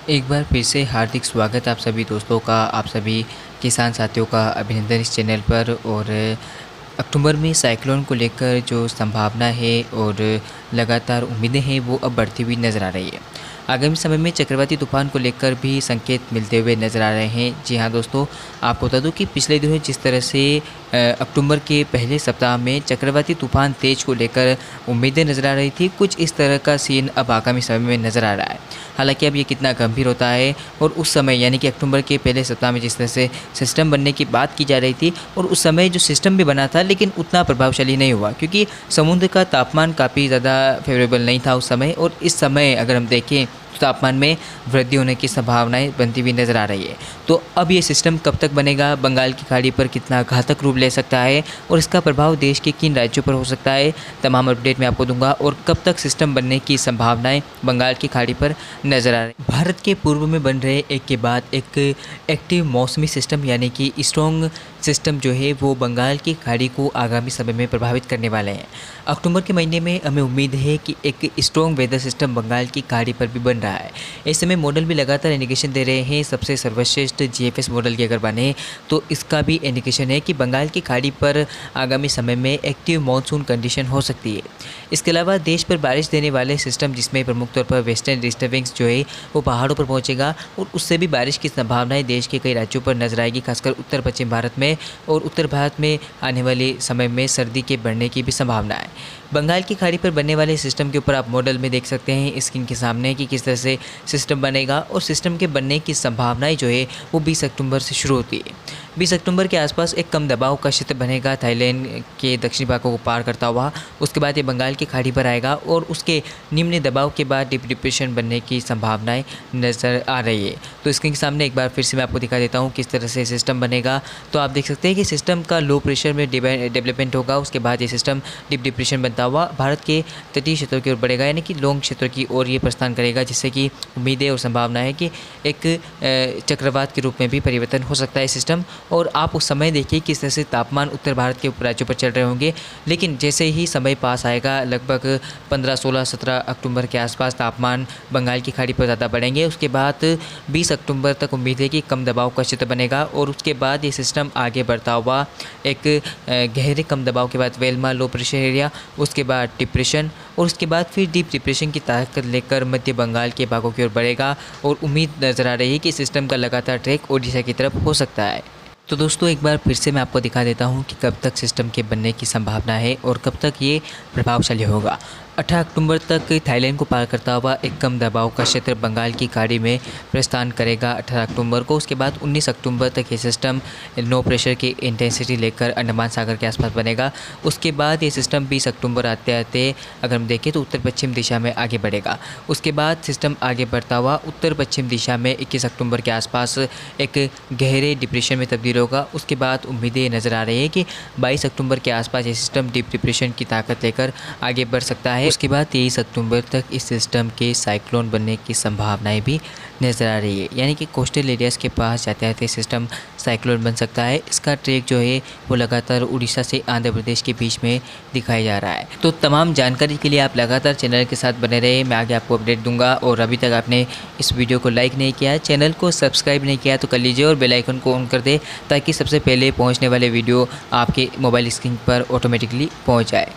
एक बार फिर से हार्दिक स्वागत आप सभी दोस्तों का, आप सभी किसान साथियों का अभिनंदन इस चैनल पर। और अक्टूबर में साइक्लोन को लेकर जो संभावना है और लगातार उम्मीदें हैं वो अब बढ़ती हुई नज़र आ रही है। आगामी समय में चक्रवाती तूफान को लेकर भी संकेत मिलते हुए नज़र आ रहे हैं। जी हाँ दोस्तों, आपको बता दूं कि पिछले दिनों जिस तरह से अक्टूबर के पहले सप्ताह में चक्रवाती तूफान तेज को लेकर उम्मीदें नज़र आ रही थी, कुछ इस तरह का सीन अब आगामी समय में नज़र आ रहा है। हालांकि अब ये कितना गंभीर होता है और उस समय यानी कि अक्टूबर के पहले सप्ताह में जिस तरह से सिस्टम बनने की बात की जा रही थी और उस समय जो सिस्टम भी बना था लेकिन उतना प्रभावशाली नहीं हुआ, क्योंकि समुद्र का तापमान काफ़ी ज़्यादा फेवरेबल नहीं था उस समय। और इस समय अगर हम देखें तो तापमान में वृद्धि होने की संभावनाएं बनती हुई नज़र आ रही है। तो अब ये सिस्टम कब तक बनेगा, बंगाल की खाड़ी पर कितना घातक रूप ले सकता है और इसका प्रभाव देश के किन राज्यों पर हो सकता है, तमाम अपडेट मैं आपको दूंगा। और कब तक सिस्टम बनने की संभावनाएं बंगाल की खाड़ी पर नज़र आ रही है। भारत के पूर्व में बन रहे एक के बाद एक एक्टिव मौसमी सिस्टम यानी कि स्ट्रॉन्ग सिस्टम जो है वो बंगाल की खाड़ी को आगामी समय में प्रभावित करने वाले हैं। अक्टूबर के महीने में हमें उम्मीद है कि एक स्ट्रॉन्ग वेदर सिस्टम बंगाल की खाड़ी पर भी बन रहा है। इस समय मॉडल भी लगातार इंडिकेशन दे रहे हैं। सबसे सर्वश्रेष्ठ जीएफएस मॉडल की अगर बने तो इसका भी इंडिकेशन है कि बंगाल की खाड़ी पर आगामी समय में एक्टिव मानसून कंडीशन हो सकती है। इसके अलावा देश पर बारिश देने वाले सिस्टम, जिसमें प्रमुख तौर पर वेस्टर्न डिस्टर्बेंस जो है वो पहाड़ों पर पहुंचेगा और उससे भी बारिश की संभावनाएं देश के कई राज्यों पर नजर आएगी, खासकर उत्तर पश्चिम भारत में। और उत्तर भारत में आने वाले समय में सर्दी के बढ़ने की भी संभावना है। बंगाल की खाड़ी पर बनने वाले सिस्टम के ऊपर आप मॉडल में देख सकते हैं स्क्रीन के सामने कि किस तरह से सिस्टम बनेगा। और सिस्टम के बनने की संभावनाएं जो है वो 20 अक्टूबर से शुरू होती है। 20 अक्टूबर के आसपास एक कम दबाव का क्षेत्र बनेगा थाईलैंड के दक्षिणी भागों को पार करता हुआ। उसके बाद ये बंगाल की खाड़ी पर आएगा और उसके निम्न दबाव के बाद डीप डिप्रेशन बनने की संभावनाएं नज़र आ रही है। तो स्क्रीन के सामने एक बार फिर से मैं आपको दिखा देता हूँ किस तरह से सिस्टम बनेगा। तो आप देख सकते हैं कि सिस्टम का लो प्रेशर में डेवलपमेंट होगा। उसके बाद ये सिस्टम डीप डिप्रेशन बनता हुआ भारत के तटीय क्षेत्रों की ओर बढ़ेगा, यानी कि लॉन्ग क्षेत्रों की ओर ये प्रस्थान करेगा, जिससे कि उम्मीदें और संभावना है कि एक चक्रवात के रूप में भी परिवर्तन हो सकता है सिस्टम। और आप उस समय देखिए किस तरह से तापमान उत्तर भारत के राज्यों पर चल रहे होंगे, लेकिन जैसे ही समय पास आएगा लगभग 15, 16, 17 अक्टूबर के आसपास तापमान बंगाल की खाड़ी पर ज़्यादा बढ़ेंगे। उसके बाद 20 अक्टूबर तक उम्मीद है कि कम दबाव का क्षेत्र बनेगा और उसके बाद ये सिस्टम आगे बढ़ता हुआ एक गहरे कम दबाव के बाद वेलमा लो प्रेशर एरिया, उसके बाद डिप्रेशन और उसके बाद फिर डीप डिप्रेशन की ताकत लेकर मध्य बंगाल के भागों की ओर बढ़ेगा। और उम्मीद नज़र आ रही है कि सिस्टम का लगातार ट्रैक ओडिशा की तरफ हो सकता है। तो दोस्तों एक बार फिर से मैं आपको दिखा देता हूं कि कब तक सिस्टम के बनने की संभावना है और कब तक ये प्रभावशाली होगा। 18 अक्टूबर तक थाईलैंड को पार करता हुआ एक कम दबाव का क्षेत्र बंगाल की खाड़ी में प्रस्थान करेगा 18 अक्टूबर को। उसके बाद 19 अक्टूबर तक ये सिस्टम नो प्रेशर की इंटेंसिटी लेकर अंडमान सागर के आसपास बनेगा। उसके बाद ये सिस्टम 20 अक्टूबर आते आते अगर हम देखें तो उत्तर पश्चिम दिशा में आगे बढ़ेगा। उसके बाद सिस्टम आगे बढ़ता हुआ उत्तर पश्चिम दिशा में 21 अक्टूबर के आसपास एक गहरे डिप्रेशन में तब्दील होगा। उसके बाद उम्मीदें नज़र आ रही है कि 22 अक्टूबर के आसपास ये सिस्टम डीप डिप्रेशन की ताकत लेकर आगे बढ़ सकता है। उसके बाद 23 अक्टूबर तक इस सिस्टम के साइक्लोन बनने की संभावनाएं भी नज़र आ रही है, यानी कि कोस्टल एरियाज़ के पास जाते जाते सिस्टम साइक्लोन बन सकता है। इसका ट्रैक जो है वो लगातार उड़ीसा से आंध्र प्रदेश के बीच में दिखाया जा रहा है। तो तमाम जानकारी के लिए आप लगातार चैनल के साथ बने रहे, मैं आगे आपको अपडेट दूंगा। और अभी तक आपने इस वीडियो को लाइक नहीं किया, चैनल को सब्सक्राइब नहीं किया तो कर लीजिए और बेल आइकन को ऑन कर दे, ताकि सबसे पहले पहुँचने वाले वीडियो आपके मोबाइल स्क्रीन पर ऑटोमेटिकली पहुँच जाए।